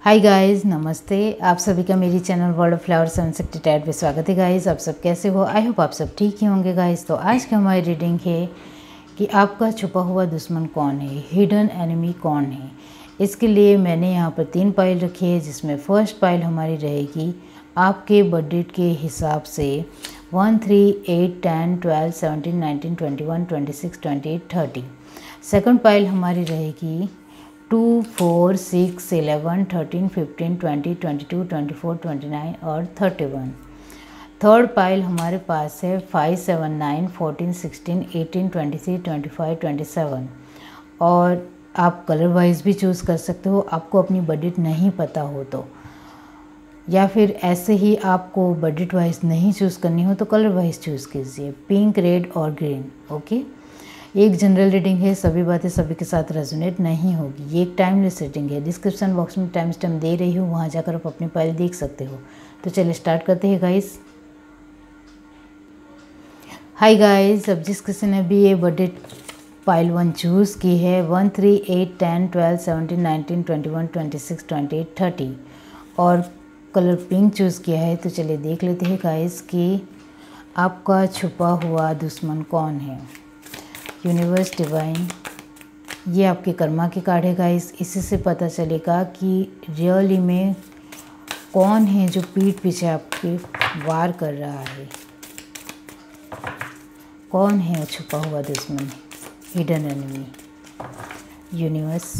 Hi guys, नमस्ते। आप सभी का मेरी चैनल वर्ल्ड ऑफ फ्लावर 768 पे स्वागत है गाइस। आप सब कैसे हो? आई होप आप सब ठीक ही होंगे गाइस। तो आज की हमारी रीडिंग है कि आपका छुपा हुआ दुश्मन कौन है, हिडन एनिमी कौन है। इसके लिए मैंने यहाँ पर 3 पाइल रखी है, जिसमें फर्स्ट पाइल हमारी रहेगी आपके बर्थडे के हिसाब से 1, 3, 8, 10, 12, 17, 19, 21, 26, 28, 30। सेकंड पाइल हमारी रहेगी 2, 4, 6, 11, 13, 15, 20, 22, 24, 29 और 31। थर्ड पाइल हमारे पास है 5, 7, 9, 14, 16, 18, 23, 25, 27। और आप कलर वाइज भी चूज़ कर सकते हो, आपको अपनी बजट नहीं पता हो तो, या फिर ऐसे ही आपको बजट वाइज नहीं चूज़ करनी हो तो कलर वाइज चूज़ कीजिए, पिंक, रेड और ग्रीन। ओके, एक जनरल रीडिंग है, सभी बातें सभी के साथ रेजोनेट नहीं होगी। ये एक टाइमलेस रीडिंग है। डिस्क्रिप्शन बॉक्स में टाइम स्टैम्प दे रही हूँ, वहाँ जाकर आप अपनी फाइल देख सकते हो। तो चलिए स्टार्ट करते हैं गाइस। हाय गाइस, अब जिस किसी ने भी ये बर्थडे पाइल 1 चूज़ की है 1, 3, 8, 10, 12, 17, 19, 21, 26, 28, 30 और कलर पिंक चूज़ किया है, तो चलिए देख लेते हैं गाइस कि आपका छुपा हुआ दुश्मन कौन है। यूनिवर्स, डिवाइन, ये आपके कर्मा के कार्ड है गाइस। इसी से पता चलेगा कि रियली में कौन है जो पीठ पीछे आपके वार कर रहा है, कौन है छुपा हुआ दुश्मन, hidden enemy. Universe,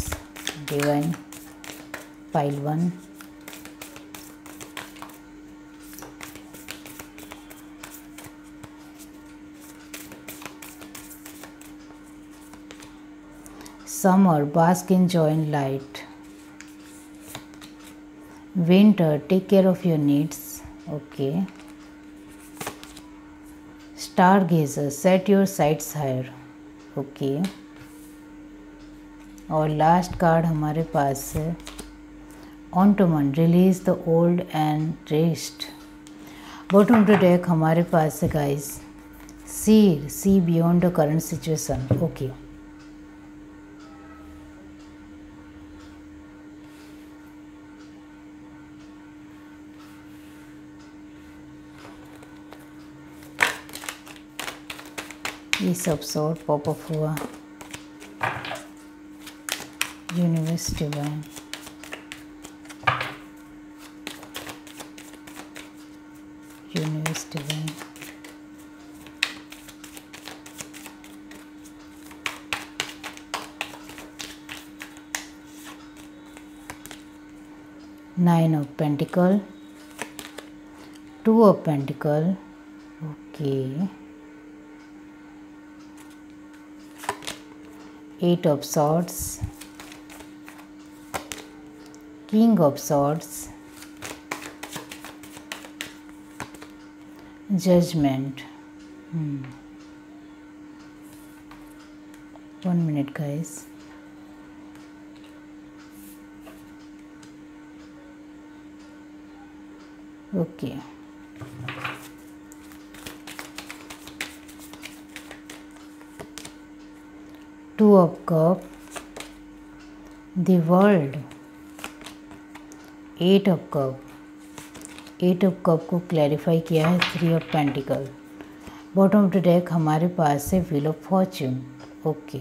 divine, pile 1। Summer, bask in joy and light. Winter, take care of your needs. Okay. Stargazer, set your sights higher. Okay. और लास्ट कार्ड हमारे पास है autumn, release the old and rest. Bottom to deck हमारे पास है guys seer, see beyond the current situation. Okay, ये सब short pop up हुआ। Universe, divine, universe, divine, nine of pentacle, 2 of pentacle. Okay, 8 of swords, king of swords, judgment। 1 minute guys। Okay, two of cup, the world, 8 of cup. 8 of cup को clarify किया है 3 of pentacle. Bottom of the deck हमारे पास है wheel of Fortune. Okay,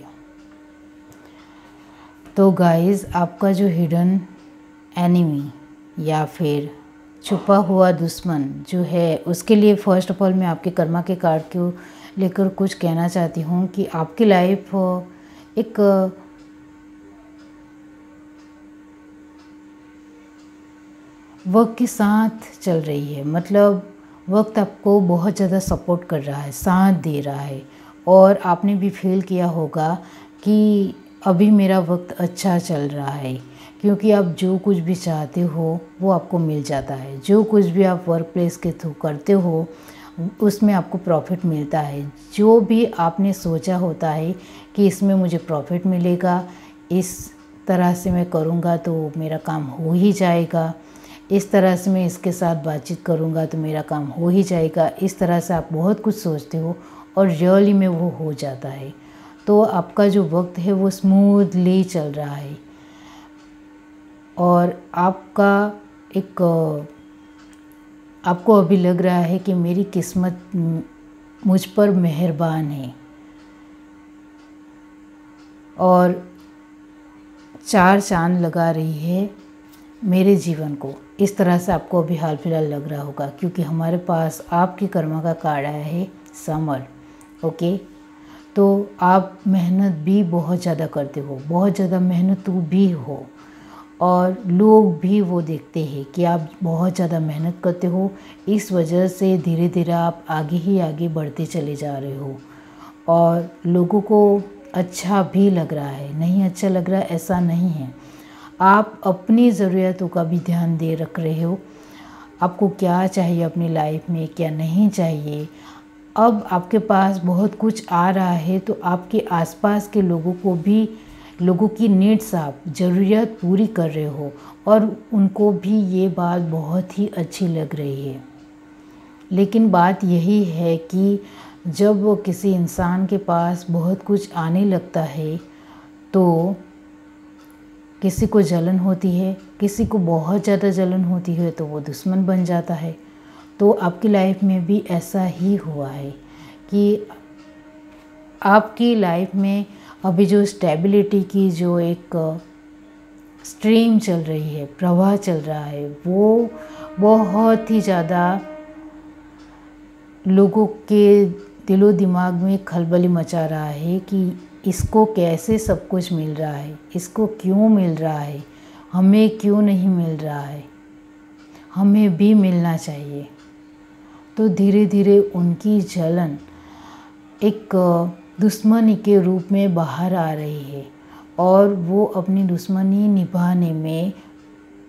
तो guys आपका जो hidden enemy या फिर छुपा हुआ दुश्मन जो है, उसके लिए फर्स्ट ऑफ ऑल मैं आपके कर्मा के कार्ड को लेकर कुछ कहना चाहती हूँ कि आपकी लाइफ एक वक्त के साथ चल रही है। मतलब वक्त आपको बहुत ज़्यादा सपोर्ट कर रहा है, साथ दे रहा है, और आपने भी फील किया होगा कि अभी मेरा वक्त अच्छा चल रहा है, क्योंकि आप जो कुछ भी चाहते हो वो आपको मिल जाता है। जो कुछ भी आप वर्क प्लेस के थ्रू करते हो उसमें आपको प्रॉफिट मिलता है। जो भी आपने सोचा होता है कि इसमें मुझे प्रॉफिट मिलेगा, इस तरह से मैं करूँगा तो मेरा काम हो ही जाएगा, इस तरह से मैं इसके साथ बातचीत करूँगा तो मेरा काम हो ही जाएगा, इस तरह से आप बहुत कुछ सोचते हो और रियली में वो हो जाता है। तो आपका जो वक्त है वो स्मूथली चल रहा है। और आपको अभी लग रहा है कि मेरी किस्मत मुझ पर मेहरबान है और 4 चाँद लगा रही है मेरे जीवन को। इस तरह से आपको अभी हाल फिलहाल लग रहा होगा, क्योंकि हमारे पास आपकी कर्मा का कार्ड आया है समर। ओके, तो आप मेहनत भी बहुत ज़्यादा करते हो, बहुत ज़्यादा मेहनतू भी हो, और लोग भी वो देखते हैं कि आप बहुत ज़्यादा मेहनत करते हो। इस वजह से धीरे धीरे आप आगे ही आगे बढ़ते चले जा रहे हो और लोगों को अच्छा भी लग रहा है। नहीं अच्छा लग रहा है ऐसा नहीं है, आप अपनी ज़रूरतों का भी ध्यान दे रख रहे हो। आपको क्या चाहिए अपनी लाइफ में, क्या नहीं चाहिए। अब आपके पास बहुत कुछ आ रहा है, तो आपके आसपास के लोगों की नीड्स, आप ज़रूरत पूरी कर रहे हो और उनको भी ये बात बहुत ही अच्छी लग रही है। लेकिन बात यही है कि जब वो किसी इंसान के पास बहुत कुछ आने लगता है तो किसी को जलन होती है, किसी को बहुत ज़्यादा जलन होती है तो वो दुश्मन बन जाता है। तो आपकी लाइफ में भी ऐसा ही हुआ है कि आपकी लाइफ में अभी जो स्टेबिलिटी की जो एक स्ट्रीम चल रही है, प्रवाह चल रहा है, वो बहुत ही ज़्यादा लोगों के दिलो दिमाग में खलबली मचा रहा है कि इसको कैसे सब कुछ मिल रहा है, इसको क्यों मिल रहा है, हमें क्यों नहीं मिल रहा है, हमें भी मिलना चाहिए। तो धीरे धीरे उनकी जलन एक दुश्मनी के रूप में बाहर आ रही है और वो अपनी दुश्मनी निभाने में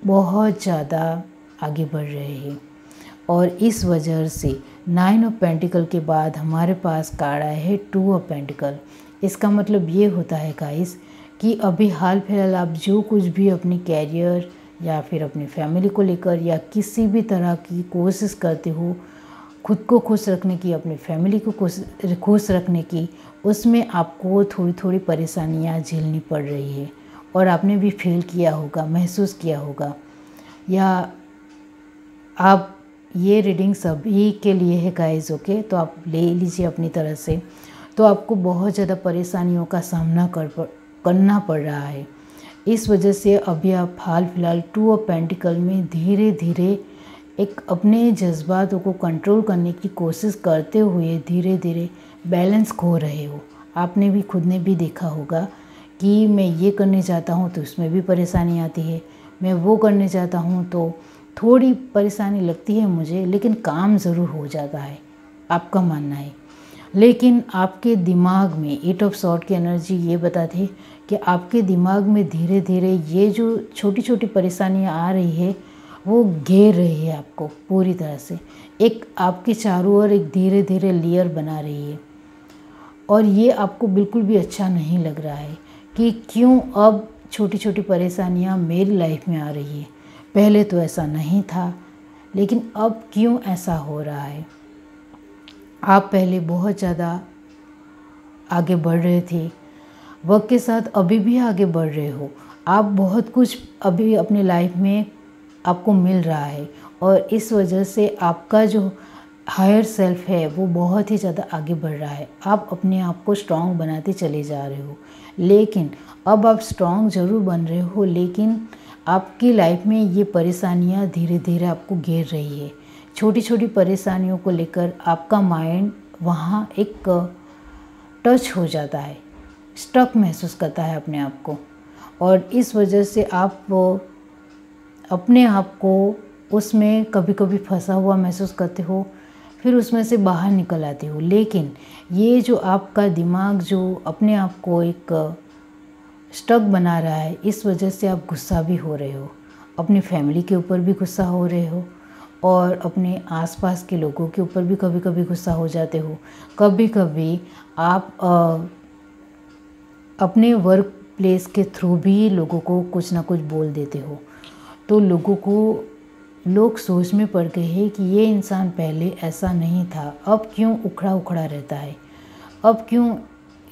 बहुत ज़्यादा आगे बढ़ रहे हैं। और इस वजह से 9 ऑफ पेंटिकल के बाद हमारे पास कार्ड आया है 2 ऑफ पेंटिकल। इसका मतलब ये होता है गाइस कि अभी हाल फिलहाल आप जो कुछ भी अपनी कैरियर या फिर अपनी फैमिली को लेकर या किसी भी तरह की कोशिश करते हो, खुद को खुश रखने की, अपनी फैमिली को खुश रखने की, उसमें आपको थोड़ी थोड़ी परेशानियां झेलनी पड़ रही है। और आपने भी फील किया होगा, महसूस किया होगा, या आप ये रीडिंग सभी के लिए है गाइस। ओके, तो आप ले लीजिए अपनी तरह से। तो आपको बहुत ज़्यादा परेशानियों का सामना करना पड़ रहा है। इस वजह से अभी आप हाल फिलहाल 2 ऑफ पेंटिकल में धीरे धीरे एक अपने जज्बातों को कंट्रोल करने की कोशिश करते हुए धीरे धीरे बैलेंस खो रहे हो। आपने भी खुद ने भी देखा होगा कि मैं ये करने चाहता हूँ तो उसमें भी परेशानी आती है, मैं वो करने चाहता हूँ तो थोड़ी परेशानी लगती है मुझे, लेकिन काम ज़रूर हो जाता है, आपका मानना है। लेकिन आपके दिमाग में 8 ऑफ सॉर्ड की एनर्जी ये बताती है कि आपके दिमाग में धीरे धीरे ये जो छोटी छोटी परेशानियाँ आ रही है वो घेर रही है आपको पूरी तरह से। एक आपके चारों ओर एक धीरे धीरे लेयर बना रही है और ये आपको बिल्कुल भी अच्छा नहीं लग रहा है कि क्यों अब छोटी छोटी परेशानियाँ मेरी लाइफ में आ रही है। पहले तो ऐसा नहीं था, लेकिन अब क्यों ऐसा हो रहा है। आप पहले बहुत ज़्यादा आगे बढ़ रहे थे, वक्त के साथ अभी भी आगे बढ़ रहे हो। आप बहुत कुछ अभी अपनी लाइफ में आपको मिल रहा है और इस वजह से आपका जो हायर सेल्फ है वो बहुत ही ज़्यादा आगे बढ़ रहा है। आप अपने आप को स्ट्रॉन्ग बनाते चले जा रहे हो, लेकिन अब आप स्ट्रॉन्ग ज़रूर बन रहे हो, लेकिन आपकी लाइफ में ये परेशानियाँ धीरे धीरे आपको घेर रही है। छोटी छोटी परेशानियों को लेकर आपका माइंड वहाँ एक टच हो जाता है, स्टक महसूस करता है अपने आप को, और इस वजह से आप अपने आप को उसमें कभी कभी फंसा हुआ महसूस करते हो, फिर उसमें से बाहर निकल आते हो। लेकिन ये जो आपका दिमाग जो अपने आप को एक स्टक बना रहा है, इस वजह से आप गुस्सा भी हो रहे हो, अपनी फैमिली के ऊपर भी गुस्सा हो रहे हो और अपने आसपास के लोगों के ऊपर भी कभी कभी गुस्सा हो जाते हो। कभी कभी आप अपने वर्क प्लेस के थ्रू भी लोगों को कुछ ना कुछ बोल देते हो, तो लोग सोच में पड़ गए हैं कि ये इंसान पहले ऐसा नहीं था, अब क्यों उखड़ा उखड़ा रहता है, अब क्यों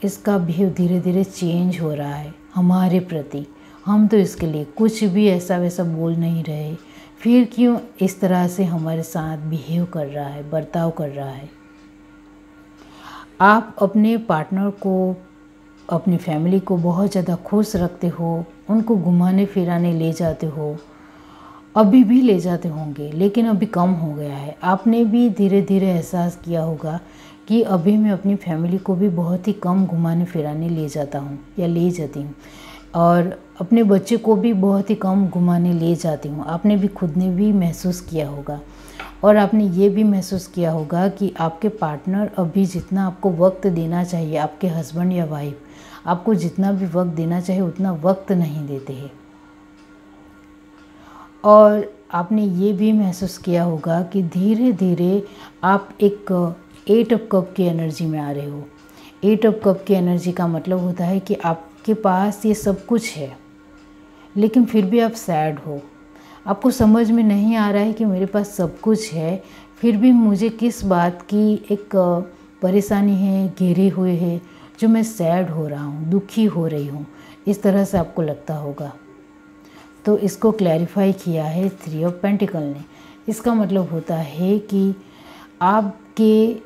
इसका बिहेव धीरे धीरे चेंज हो रहा है हमारे प्रति, हम तो इसके लिए कुछ भी ऐसा वैसा बोल नहीं रहे, फिर क्यों इस तरह से हमारे साथ बिहेव कर रहा है, बर्ताव कर रहा है। आप अपने पार्टनर को, अपनी फैमिली को बहुत ज़्यादा खुश रखते हो, उनको घुमाने फिराने ले जाते हो, अभी भी ले जाते होंगे, लेकिन अभी कम हो गया है। आपने भी धीरे धीरे एहसास किया होगा कि अभी मैं अपनी फैमिली को भी बहुत ही कम घुमाने फिराने ले जाता हूँ या ले जाती हूँ, और अपने बच्चे को भी बहुत ही कम घुमाने ले जाती हूँ। आपने भी खुद ने भी महसूस किया होगा, और आपने ये भी महसूस किया होगा कि आपके पार्टनर अभी जितना आपको वक्त देना चाहिए, आपके हस्बैंड या वाइफ आपको जितना भी वक्त देना चाहिए उतना वक्त नहीं देते हैं। और आपने ये भी महसूस किया होगा कि धीरे धीरे आप एक 8 ऑफ कप की एनर्जी में आ रहे हो। 8 ऑफ कप की एनर्जी का मतलब होता है कि आपके पास ये सब कुछ है, लेकिन फिर भी आप सैड हो। आपको समझ में नहीं आ रहा है कि मेरे पास सब कुछ है, फिर भी मुझे किस बात की एक परेशानी है, घेरे हुए है, जो मैं सैड हो रहा हूँ, दुखी हो रही हूँ, इस तरह से आपको लगता होगा। तो इसको क्लैरिफाई किया है 3 ऑफ पेंटिकल ने। इसका मतलब होता है कि आपके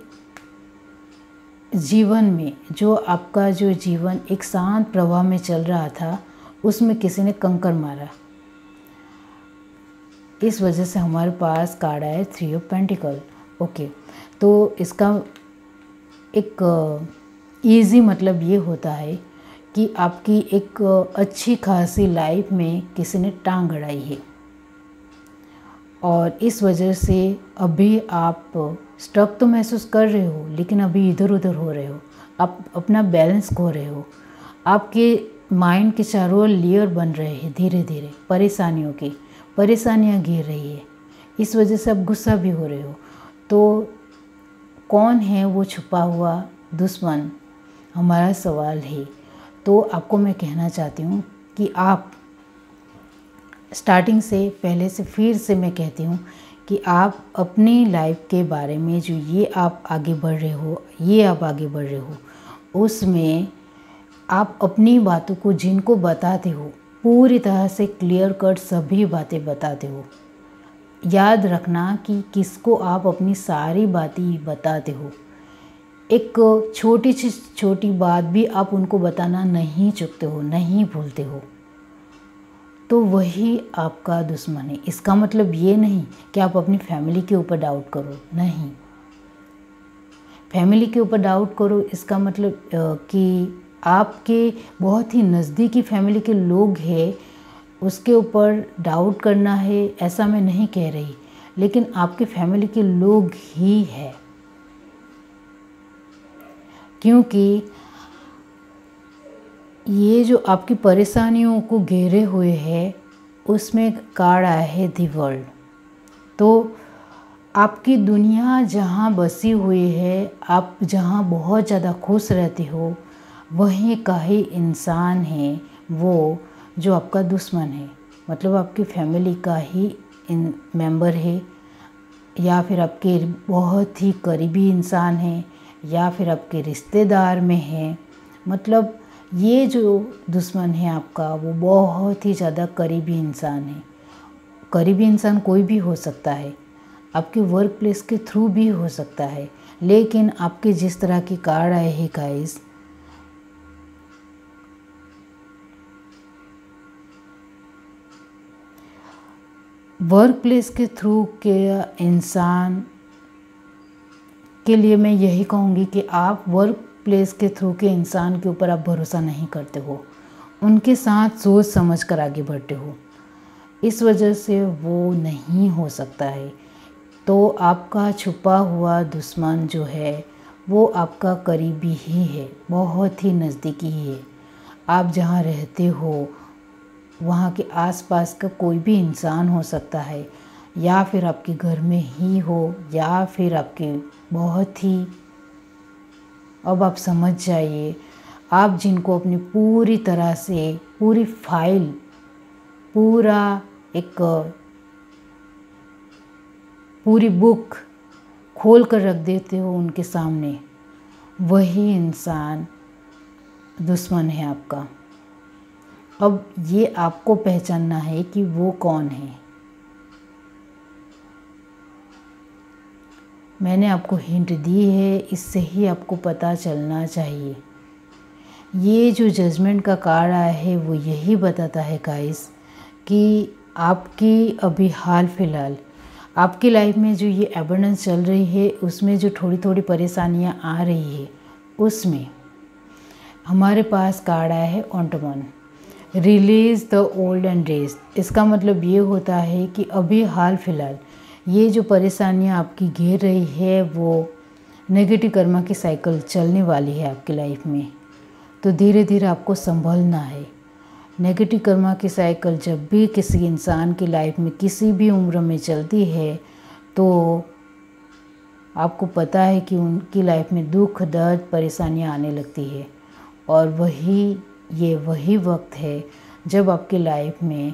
जीवन में जो आपका जो जीवन एक शांत प्रवाह में चल रहा था, उसमें किसी ने कंकर मारा। इस वजह से हमारे पास कार्ड आया 3 ऑफ पेंटिकल। ओके, तो इसका एक ईजी मतलब ये होता है कि आपकी एक अच्छी खासी लाइफ में किसी ने टांग अड़ाई है, और इस वजह से अभी आप स्टक तो महसूस कर रहे हो, लेकिन अभी इधर उधर हो रहे हो, आप अपना बैलेंस खो रहे हो। आपके माइंड के चारों ओर लेयर बन रहे हैं, धीरे धीरे परेशानियाँ घेर रही है। इस वजह से आप गुस्सा भी हो रहे हो। तो कौन है वो छुपा हुआ दुश्मन, हमारा सवाल है। तो आपको मैं कहना चाहती हूँ कि आप स्टार्टिंग से पहले से फिर से मैं कहती हूँ कि आप अपनी लाइफ के बारे में जो ये आप आगे बढ़ रहे हो, उसमें आप अपनी बातों को जिनको बताते हो पूरी तरह से क्लियर कट सभी बातें बताते हो। याद रखना कि किसको आप अपनी सारी बातें बताते हो। एक छोटी सी छोटी बात भी आप उनको बताना नहीं चूकते हो, नहीं भूलते हो, तो वही आपका दुश्मन है। इसका मतलब ये नहीं कि आप अपनी फैमिली के ऊपर डाउट करो, नहीं। फैमिली के ऊपर डाउट करो इसका मतलब कि आपके बहुत ही नज़दीकी फैमिली के लोग हैं उसके ऊपर डाउट करना है, ऐसा मैं नहीं कह रही, लेकिन आपके फैमिली के लोग ही है। क्योंकि ये जो आपकी परेशानियों को घेरे हुए है, उसमें कार्ड आया है दी वर्ल्ड। तो आपकी दुनिया जहाँ बसी हुई है, आप जहाँ बहुत ज़्यादा खुश रहते हो, वहीं का ही इंसान है वो जो आपका दुश्मन है। मतलब आपकी फैमिली का ही मेंबर है, या फिर आपके बहुत ही करीबी इंसान है, या फिर आपके रिश्तेदार में है। मतलब ये जो दुश्मन है आपका, वो बहुत ही ज़्यादा करीबी इंसान है। करीबी इंसान कोई भी हो सकता है, आपके वर्क प्लेस के थ्रू भी हो सकता है, लेकिन आपके जिस तरह की कार्ड आए हैं गाइस, वर्क प्लेस के थ्रू के इंसान के लिए मैं यही कहूँगी कि आप वर्क प्लेस के थ्रू के इंसान के ऊपर आप भरोसा नहीं करते हो, उनके साथ सोच समझ कर आगे बढ़ते हो, इस वजह से वो नहीं हो सकता है। तो आपका छुपा हुआ दुश्मन जो है वो आपका करीबी ही है, बहुत ही नज़दीकी ही है। आप जहाँ रहते हो वहाँ के आसपास का कोई भी इंसान हो सकता है, या फिर आपके घर में ही हो, या फिर आपके बहुत ही, अब आप समझ जाइए, आप जिनको अपनी पूरी तरह से पूरी फाइल, पूरा एक पूरी बुक खोल कर रख देते हो उनके सामने, वही इंसान दुश्मन है आपका। अब ये आपको पहचानना है कि वो कौन है। मैंने आपको हिंट दी है, इससे ही आपको पता चलना चाहिए। ये जो जजमेंट का कार्ड आया है वो यही बताता है गाइस कि आपकी अभी हाल फिलहाल आपकी लाइफ में जो ये एबंडेंस चल रही है उसमें जो थोड़ी थोड़ी परेशानियां आ रही है, उसमें हमारे पास कार्ड आया है autumn, release the old and rest. इसका मतलब ये होता है कि अभी हाल फिलहाल ये जो परेशानियां आपकी घेर रही है वो नेगेटिव कर्मा की साइकिल चलने वाली है आपकी लाइफ में, तो धीरे धीरे आपको संभलना है। नेगेटिव कर्मा की साइकिल जब भी किसी इंसान की लाइफ में किसी भी उम्र में चलती है तो आपको पता है कि उनकी लाइफ में दुख दर्द परेशानियां आने लगती है, और वही वक्त है जब आपकी लाइफ में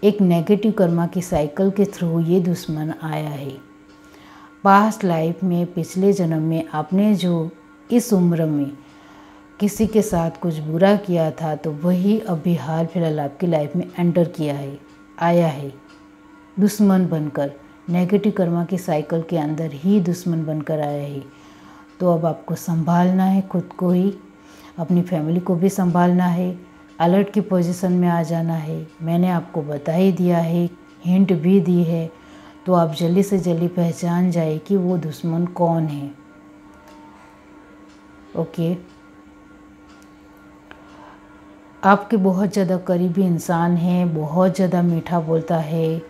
एक नेगेटिव कर्मा की साइकिल के थ्रू ये दुश्मन आया है। पास्ट लाइफ में पिछले जन्म में आपने जो इस उम्र में किसी के साथ कुछ बुरा किया था तो वही अभी हाल फिलहाल आपकी लाइफ में एंटर किया है, आया है दुश्मन बनकर। नेगेटिव कर्मा की साइकिल के अंदर ही दुश्मन बनकर आया है। तो अब आपको संभालना है, खुद को ही, अपनी फैमिली को भी संभालना है, अलर्ट की पोजीशन में आ जाना है। मैंने आपको बता ही दिया है, हिंट भी दी है, तो आप जल्दी से जल्दी पहचान जाए कि वो दुश्मन कौन है। ओके, आपके बहुत ज़्यादा करीबी इंसान हैं, बहुत ज़्यादा मीठा बोलता है,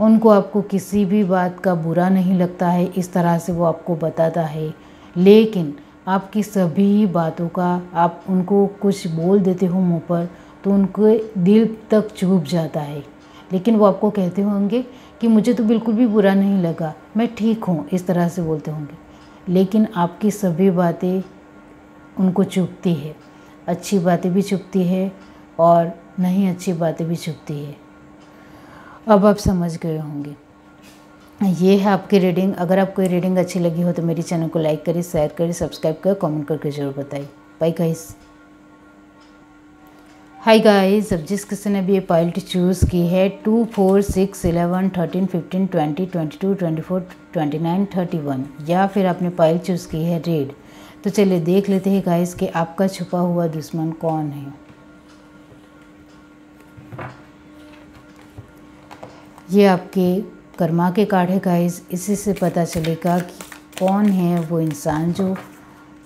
उनको आपको किसी भी बात का बुरा नहीं लगता है, इस तरह से वो आपको बताता है, लेकिन आपकी सभी बातों का आप उनको कुछ बोल देते हो मुंह पर तो उनके दिल तक चुभ जाता है। लेकिन वो आपको कहते होंगे कि मुझे तो बिल्कुल भी बुरा नहीं लगा, मैं ठीक हूँ, इस तरह से बोलते होंगे, लेकिन आपकी सभी बातें उनको चुभती है। अच्छी बातें भी चुभती है और नहीं अच्छी बातें भी चुभती है। अब आप समझ गए होंगे। ये है आपकी रीडिंग। अगर आपको ये रीडिंग अच्छी लगी हो तो मेरे चैनल को लाइक करिए, शेयर करिए, सब्सक्राइब करिए, कमेंट करके ज़रूर बताइए। Bye guys. हाय गाइस, अब जिस किसी ने भी ये पाइल चूज़ की है 2, 4, 6, 11, 13, 15, 20, 22, 24, 29, 31 या फिर आपने पाइल चूज़ की है रेड, तो चलिए देख लेते हैं गाइस कि आपका छुपा हुआ दुश्मन कौन है। ये आपके कर्मा के कार्ड है गाइस। इसी से पता चलेगा कि कौन है वो इंसान जो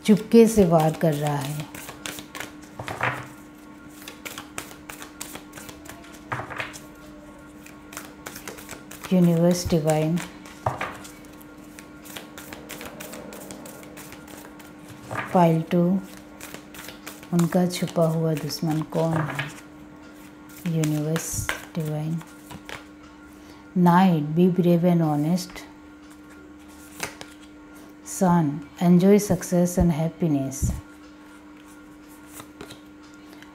चुपके से वार कर रहा है। यूनिवर्स डिवाइन, पाइल 2, उनका छुपा हुआ दुश्मन कौन है। Universe divine, Knight, be brave and honest. Sun, enjoy success and happiness.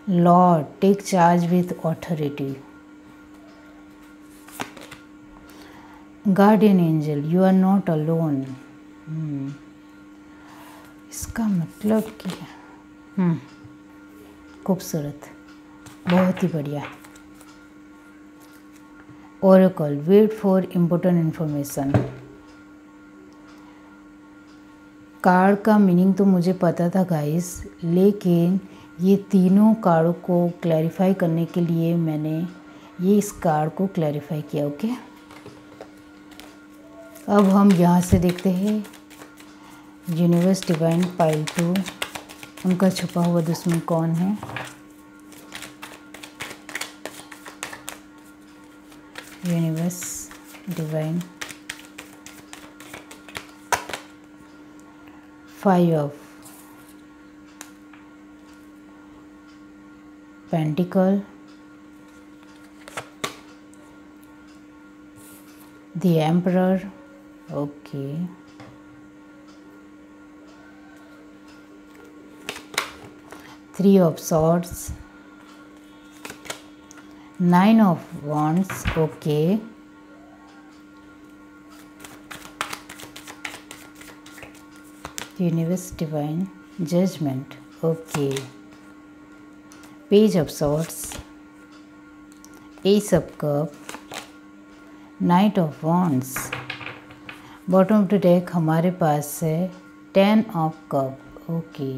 Lord, take charge with authority. Guardian angel, you are not alone. इसका मतलब क्या? खूबसूरत, बहुत ही बढ़िया। Oracle, wait for important information. Card का मीनिंग तो मुझे पता था गाइस, लेकिन ये तीनों कार्ड को क्लैरिफाई करने के लिए मैंने ये इस कार्ड को क्लैरिफाई किया। ओके, अब हम यहाँ से देखते हैं यूनिवर्स डिवाइन पाइल 2, उनका छुपा हुआ दुश्मन कौन है। Universe divine, 5 of Pentacle, the Emperor, okay, 3 of Swords, 9 of Wands, okay, Universe Divine Judgment, okay, Page of Swords, S of cup, night of wands. Bottom of the deck हमारे पास है 10 of cup. Okay,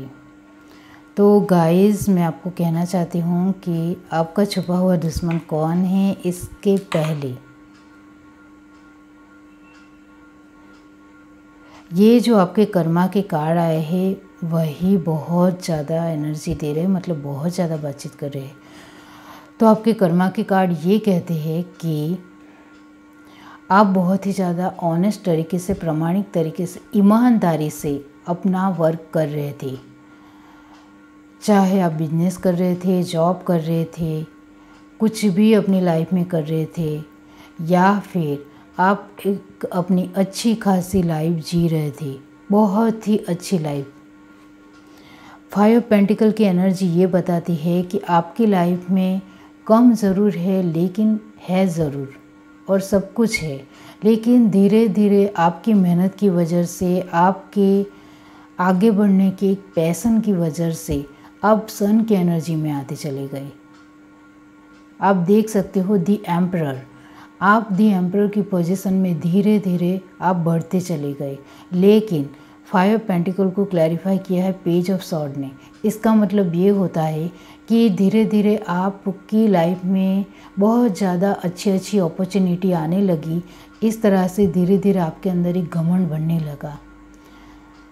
तो guys मैं आपको कहना चाहती हूँ कि आपका छुपा हुआ दुश्मन कौन है। इसके पहले ये जो आपके कर्मा के कार्ड आए हैं वही बहुत ज़्यादा एनर्जी दे रहे हैं, मतलब बहुत ज़्यादा बातचीत कर रहे हैं। तो आपके कर्मा के कार्ड ये कहते हैं कि आप बहुत ही ज़्यादा ऑनेस्ट तरीके से, प्रामाणिक तरीके से, ईमानदारी से अपना वर्क कर रहे थे। चाहे आप बिजनेस कर रहे थे, जॉब कर रहे थे, कुछ भी अपनी लाइफ में कर रहे थे, या फिर आप एक अपनी अच्छी खासी लाइफ जी रहे थे, बहुत ही अच्छी लाइफ। 5 ऑफ पेंटिकल की एनर्जी ये बताती है कि आपकी लाइफ में कम ज़रूर है लेकिन है ज़रूर, और सब कुछ है, लेकिन धीरे धीरे आपकी मेहनत की वजह से, आपके आगे बढ़ने के एक पैशन की वजह से आप सन की एनर्जी में आते चले गए। आप देख सकते हो दी एम्परर, आप दी एम्परर की पोजीशन में धीरे धीरे आप बढ़ते चले गए। लेकिन 5 ऑफ पेंटिकल को क्लैरिफाई किया है पेज ऑफ सॉर्ड ने। इसका मतलब ये होता है कि धीरे धीरे आपकी लाइफ में बहुत ज़्यादा अच्छी अच्छी अपॉर्चुनिटी आने लगी। इस तरह से धीरे धीरे आपके अंदर एक घमंड बढ़ने लगा,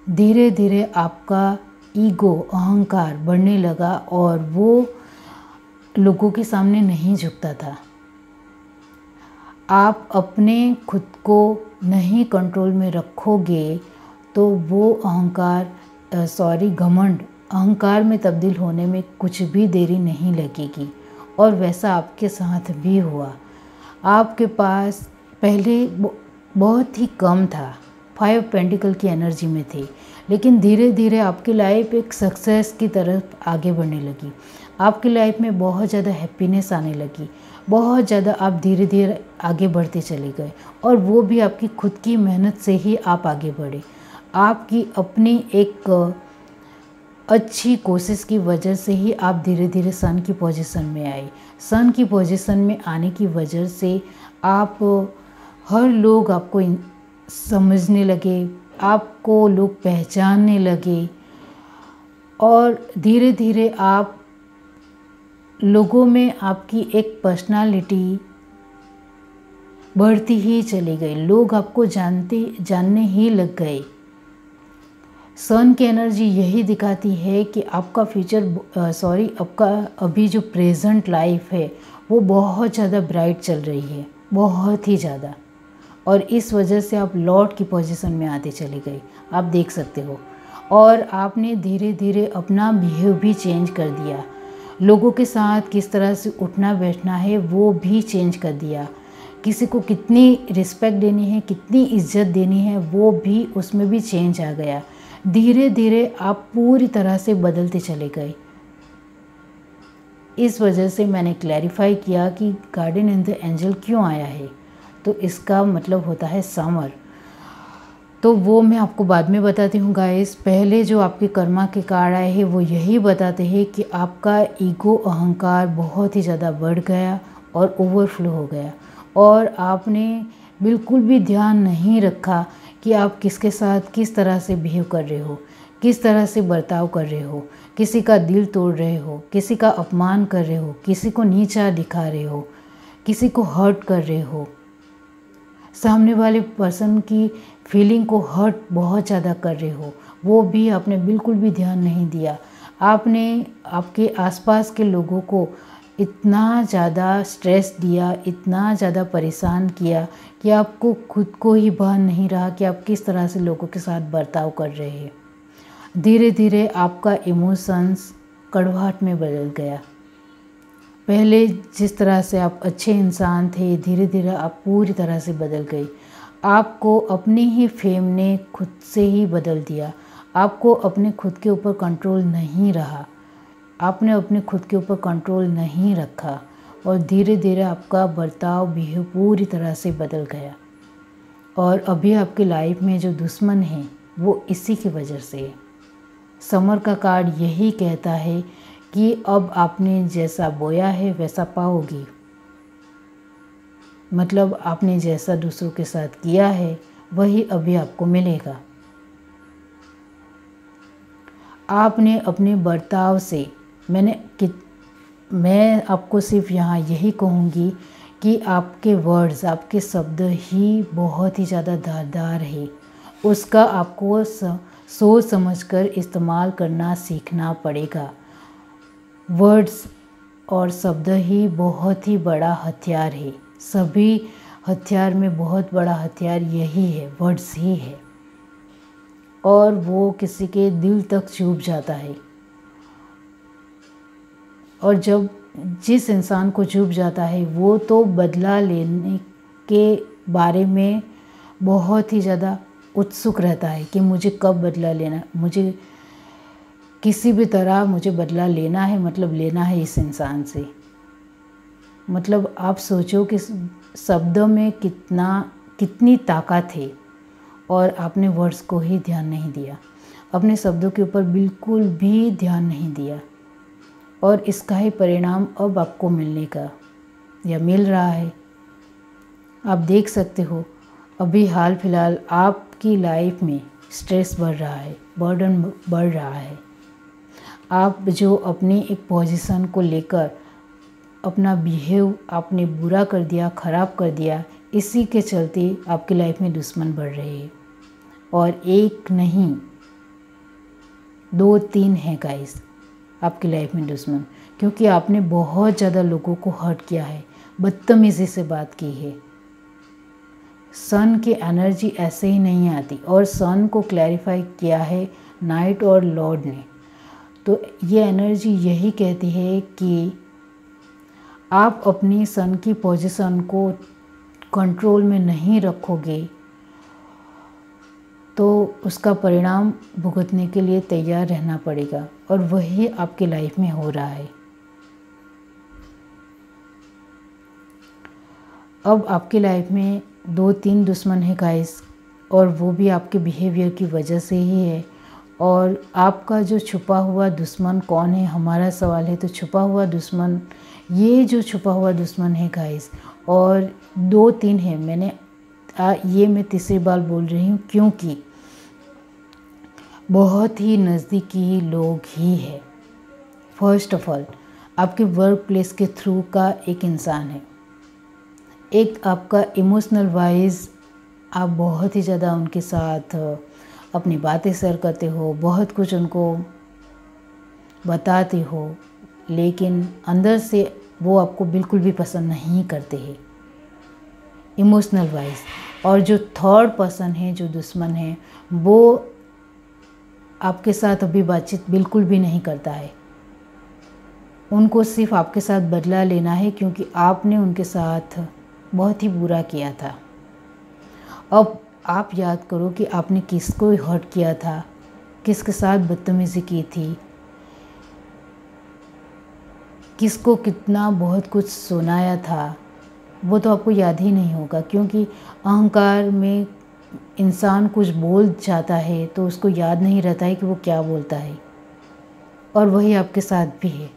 धीरे धीरे आपका ईगो, अहंकार बढ़ने लगा और वो लोगों के सामने नहीं झुकता था। आप अपने खुद को नहीं कंट्रोल में रखोगे तो वो घमंड अहंकार में तब्दील होने में कुछ भी देरी नहीं लगेगी। और वैसा आपके साथ भी हुआ। आपके पास पहले बहुत ही कम था, 5 ऑफ पेंटिकल की एनर्जी में थे, लेकिन धीरे धीरे आपकी लाइफ एक सक्सेस की तरफ आगे बढ़ने लगी। आपकी लाइफ में बहुत ज़्यादा हैप्पीनेस आने लगी, बहुत ज़्यादा आप धीरे धीरे आगे बढ़ते चले गए, और वो भी आपकी खुद की मेहनत से ही आप आगे बढ़े। आपकी अपनी एक अच्छी कोशिश की वजह से ही आप धीरे धीरे सन की पोजीशन में आए। सन की पोजीशन में आने की वजह से आप हर लोग आपको समझने लगे, आपको लोग पहचानने लगे, और धीरे धीरे आप लोगों में आपकी एक पर्सनालिटी बढ़ती ही चली गई। लोग आपको जानने ही लग गए। सन की एनर्जी यही दिखाती है कि आपका आपका अभी जो प्रेजेंट लाइफ है वो बहुत ज़्यादा ब्राइट चल रही है, बहुत ही ज़्यादा, और इस वजह से आप लॉर्ड की पोजीशन में आते चले गए, आप देख सकते हो। और आपने धीरे धीरे अपना बिहेव भी चेंज कर दिया। लोगों के साथ किस तरह से उठना बैठना है वो भी चेंज कर दिया। किसी को कितनी रिस्पेक्ट देनी है, कितनी इज्जत देनी है, वो भी उसमें भी चेंज आ गया। धीरे धीरे आप पूरी तरह से बदलते चले गए। इस वजह से मैंने क्लैरिफाई किया कि गार्डियन एंड द एंजल क्यों आया है, तो इसका मतलब होता है समर। तो वो मैं आपको बाद में बताती हूँ गाइस। पहले जो आपके कर्मा के कार्ड आए हैं वो यही बताते हैं कि आपका ईगो, अहंकार बहुत ही ज़्यादा बढ़ गया और ओवरफ्लो हो गया, और आपने बिल्कुल भी ध्यान नहीं रखा कि आप किसके साथ किस तरह से बिहेव कर रहे हो, किस तरह से बर्ताव कर रहे हो, किसी का दिल तोड़ रहे हो, किसी का अपमान कर रहे हो, किसी को नीचा दिखा रहे हो, किसी को हर्ट कर रहे हो, सामने वाले पर्सन की फीलिंग को हर्ट बहुत ज़्यादा कर रहे हो, वो भी आपने बिल्कुल भी ध्यान नहीं दिया। आपने आपके आसपास के लोगों को इतना ज़्यादा स्ट्रेस दिया, इतना ज़्यादा परेशान किया कि आपको खुद को ही भान नहीं रहा कि आप किस तरह से लोगों के साथ बर्ताव कर रहे हैं। धीरे धीरे आपका इमोशंस कड़वाहट में बदल गया। पहले जिस तरह से आप अच्छे इंसान थे, धीरे धीरे आप पूरी तरह से बदल गए। आपको अपनी ही फेम ने खुद से ही बदल दिया। आपको अपने खुद के ऊपर कंट्रोल नहीं रहा, आपने अपने खुद के ऊपर कंट्रोल नहीं रखा, और धीरे धीरे आपका बर्ताव बिहेव पूरी तरह से बदल गया। और अभी आपकी लाइफ में जो दुश्मन है वो इसी की वजह से है। समर का कार्ड यही कहता है कि अब आपने जैसा बोया है वैसा पाओगी। मतलब आपने जैसा दूसरों के साथ किया है वही अभी आपको मिलेगा। आपने अपने बर्ताव से मैं आपको सिर्फ यहाँ यही कहूँगी कि आपके वर्ड्स, आपके शब्द ही बहुत ही ज़्यादा धारदार है। उसका आपको सोच समझकर इस्तेमाल करना सीखना पड़ेगा। वर्ड्स और शब्द ही बहुत ही बड़ा हथियार है। सभी हथियार में बहुत बड़ा हथियार यही है, वर्ड्स ही है। और वो किसी के दिल तक चुभ जाता है। और जब जिस इंसान को चुभ जाता है वो तो बदला लेने के बारे में बहुत ही ज़्यादा उत्सुक रहता है कि मुझे कब बदला लेना, मुझे किसी भी तरह मुझे बदला लेना है, मतलब लेना है इस इंसान से। मतलब आप सोचो कि शब्दों में कितनी ताकत है और आपने वर्ड्स को ही ध्यान नहीं दिया, अपने शब्दों के ऊपर बिल्कुल भी ध्यान नहीं दिया और इसका ही परिणाम अब आपको मिलने का या मिल रहा है। आप देख सकते हो अभी हाल फिलहाल आपकी लाइफ में स्ट्रेस बढ़ रहा है, बर्डन बढ़ रहा है। आप जो अपनी एक पोजीशन को लेकर अपना बिहेव आपने बुरा कर दिया, ख़राब कर दिया, इसी के चलते आपकी लाइफ में दुश्मन बढ़ रहे हैं। और एक नहीं 2-3 हैं गाइस आपकी लाइफ में दुश्मन, क्योंकि आपने बहुत ज़्यादा लोगों को हर्ट किया है, बदतमीज़ी से बात की है। सन की एनर्जी ऐसे ही नहीं आती और सन को क्लैरिफाई किया है नाइट और लॉर्ड ने। तो ये एनर्जी यही कहती है कि आप अपनी सन की पोजीशन को कंट्रोल में नहीं रखोगे तो उसका परिणाम भुगतने के लिए तैयार रहना पड़ेगा और वही आपकी लाइफ में हो रहा है। अब आपकी लाइफ में 2-3 दुश्मन है गाइस और वो भी आपके बिहेवियर की वजह से ही है। और आपका जो छुपा हुआ दुश्मन कौन है, हमारा सवाल है। तो छुपा हुआ दुश्मन, ये जो छुपा हुआ दुश्मन है गाइस, और 2-3 है, मैं तीसरी बार बोल रही हूँ क्योंकि बहुत ही नज़दीकी लोग ही है। फर्स्ट ऑफ ऑल आपके वर्क प्लेस के थ्रू का एक इंसान है, एक आपका इमोशनल वाइज आप बहुत ही ज़्यादा उनके साथ अपनी बातें शेयर करते हो, बहुत कुछ उनको बताते हो, लेकिन अंदर से वो आपको बिल्कुल भी पसंद नहीं करते हैं इमोशनल वाइज। और जो थर्ड पर्सन है, जो दुश्मन है, वो आपके साथ अभी बातचीत बिल्कुल भी नहीं करता है। उनको सिर्फ आपके साथ बदला लेना है क्योंकि आपने उनके साथ बहुत ही बुरा किया था। अब आप याद करो कि आपने किसको हर्ट किया था, किसके साथ बदतमीज़ी की थी, किसको कितना बहुत कुछ सुनाया था, वो तो आपको याद ही नहीं होगा। क्योंकि अहंकार में इंसान कुछ बोल जाता है तो उसको याद नहीं रहता है कि वो क्या बोलता है, और वही आपके साथ भी है।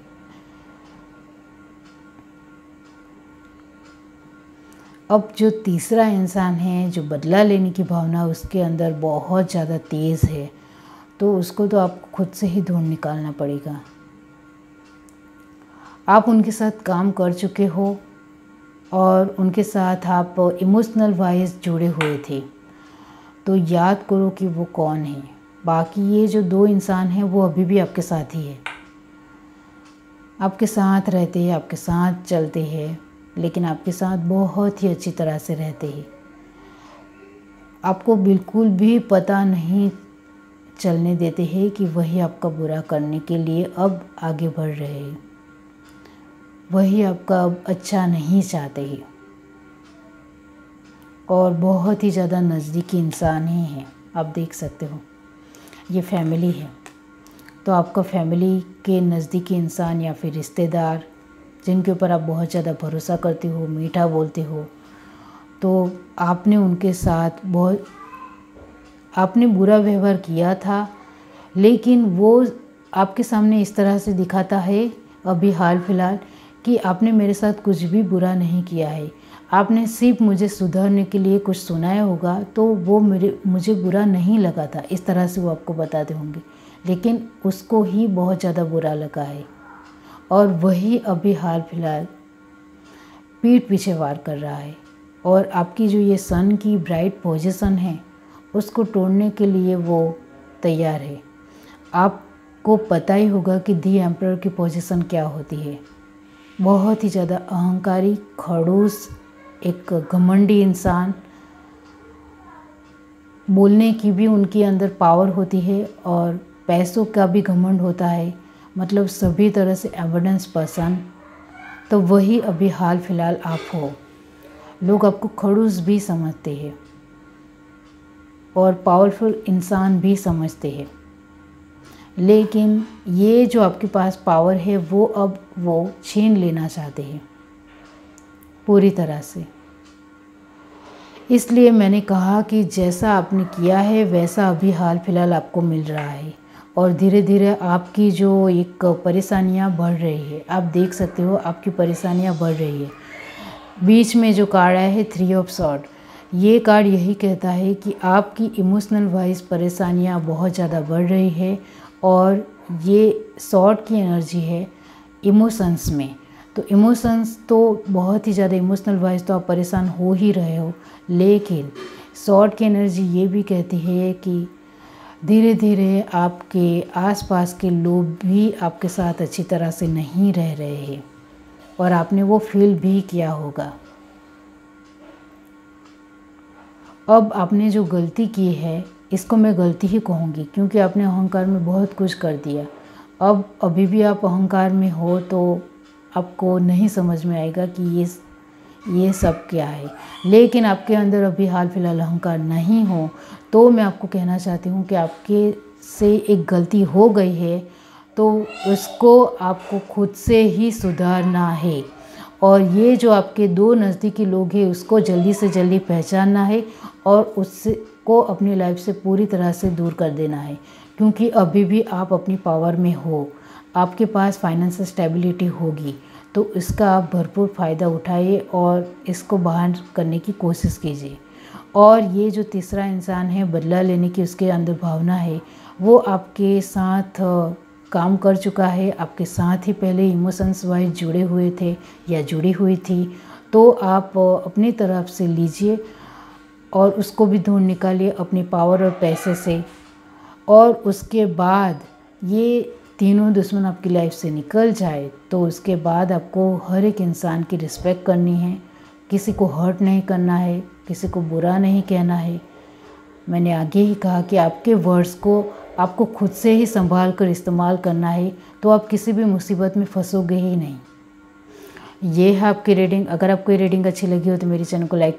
अब जो तीसरा इंसान है, जो बदला लेने की भावना उसके अंदर बहुत ज़्यादा तेज़ है, तो उसको तो आपको खुद से ही ढूंढ निकालना पड़ेगा। आप उनके साथ काम कर चुके हो और उनके साथ आप इमोशनल वाइज जुड़े हुए थे, तो याद करो कि वो कौन है। बाकी ये जो 2 इंसान हैं वो अभी भी आपके साथ ही है, आपके साथ रहते हैं, आपके साथ चलते हैं, लेकिन आपके साथ बहुत ही अच्छी तरह से रहते हैं। आपको बिल्कुल भी पता नहीं चलने देते हैं कि वही आपका बुरा करने के लिए अब आगे बढ़ रहे हैं, वही आपका अब अच्छा नहीं चाहते हैं, और बहुत ही ज़्यादा नज़दीकी इंसान ही हैं। आप देख सकते हो ये फैमिली है, तो आपका फैमिली के नज़दीकी इंसान या फिर रिश्तेदार जिनके ऊपर आप बहुत ज़्यादा भरोसा करते हो, मीठा बोलते हो, तो आपने उनके साथ आपने बुरा व्यवहार किया था, लेकिन वो आपके सामने इस तरह से दिखाता है अभी हाल फिलहाल कि आपने मेरे साथ कुछ भी बुरा नहीं किया है। आपने सिर्फ मुझे सुधारने के लिए कुछ सुनाया होगा तो वो मुझे बुरा नहीं लगा था, इस तरह से वो आपको बताते होंगे, लेकिन उसको ही बहुत ज़्यादा बुरा लगा है और वही अभी हाल फिलहाल पीठ पीछे वार कर रहा है। और आपकी जो ये सन की ब्राइट पोजीशन है उसको तोड़ने के लिए वो तैयार है। आपको पता ही होगा कि दी एम्परर की पोजीशन क्या होती है। बहुत ही ज़्यादा अहंकारी, खड़ूस, एक घमंडी इंसान, बोलने की भी उनके अंदर पावर होती है और पैसों का भी घमंड होता है, मतलब सभी तरह से एविडेंस पर्सन। तो वही अभी हाल फिलहाल आप हो। लोग आपको खड़ूस भी समझते हैं और पावरफुल इंसान भी समझते हैं, लेकिन ये जो आपके पास पावर है वो छीन लेना चाहते हैं पूरी तरह से। इसलिए मैंने कहा कि जैसा आपने किया है वैसा अभी हाल फिलहाल आपको मिल रहा है और धीरे धीरे आपकी जो एक परेशानियां बढ़ रही है, आप देख सकते हो आपकी परेशानियां बढ़ रही है। बीच में जो कार्ड आया है 3 ऑफ सॉर्ड, ये कार्ड यही कहता है कि आपकी इमोशनल वाइज परेशानियां बहुत ज़्यादा बढ़ रही है और ये सॉर्ड की एनर्जी है इमोशंस में। तो इमोशंस तो बहुत ही ज़्यादा इमोशनल वाइज तो आप परेशान हो ही रहे हो, लेकिन सॉर्ड की एनर्जी ये भी कहती है कि धीरे धीरे आपके आसपास के लोग भी आपके साथ अच्छी तरह से नहीं रह रहे हैं और आपने वो फील भी किया होगा। अब आपने जो गलती की है, इसको मैं गलती ही कहूँगी क्योंकि आपने अहंकार में बहुत कुछ कर दिया। अब अभी भी आप अहंकार में हो तो आपको नहीं समझ में आएगा कि ये सब क्या है, लेकिन आपके अंदर अभी हाल फिलहाल अहंकार नहीं हो तो मैं आपको कहना चाहती हूँ कि आपके से एक गलती हो गई है तो उसको आपको खुद से ही सुधारना है और ये जो आपके 2 नज़दीकी लोग हैं उसको जल्दी से जल्दी पहचानना है और उसको अपनी लाइफ से पूरी तरह से दूर कर देना है, क्योंकि अभी भी आप अपनी पावर में हो, आपके पास फाइनेंशियल स्टेबिलिटी होगी, तो इसका आप भरपूर फ़ायदा उठाइए और इसको बाहर करने की कोशिश कीजिए। और ये जो तीसरा इंसान है, बदला लेने की उसके अंदर भावना है, वो आपके साथ काम कर चुका है, आपके साथ ही पहले इमोशंस वाइज जुड़े हुए थे या जुड़ी हुई थी, तो आप अपनी तरफ से लीजिए और उसको भी ढूंढ निकालिए अपनी पावर और पैसे से। और उसके बाद ये तीनों दुश्मन आपकी लाइफ से निकल जाए तो उसके बाद आपको हर एक इंसान की रिस्पेक्ट करनी है, किसी को हर्ट नहीं करना है, किसी को बुरा नहीं कहना है। मैंने आगे ही कहा कि आपके वर्ड्स को आपको खुद से ही संभाल कर इस्तेमाल करना है, तो आप किसी भी मुसीबत में फंसोगे ही नहीं। ये है आपकी रीडिंग। अगर आपको ये रीडिंग अच्छी लगी हो तो मेरे चैनल को लाइक करिए।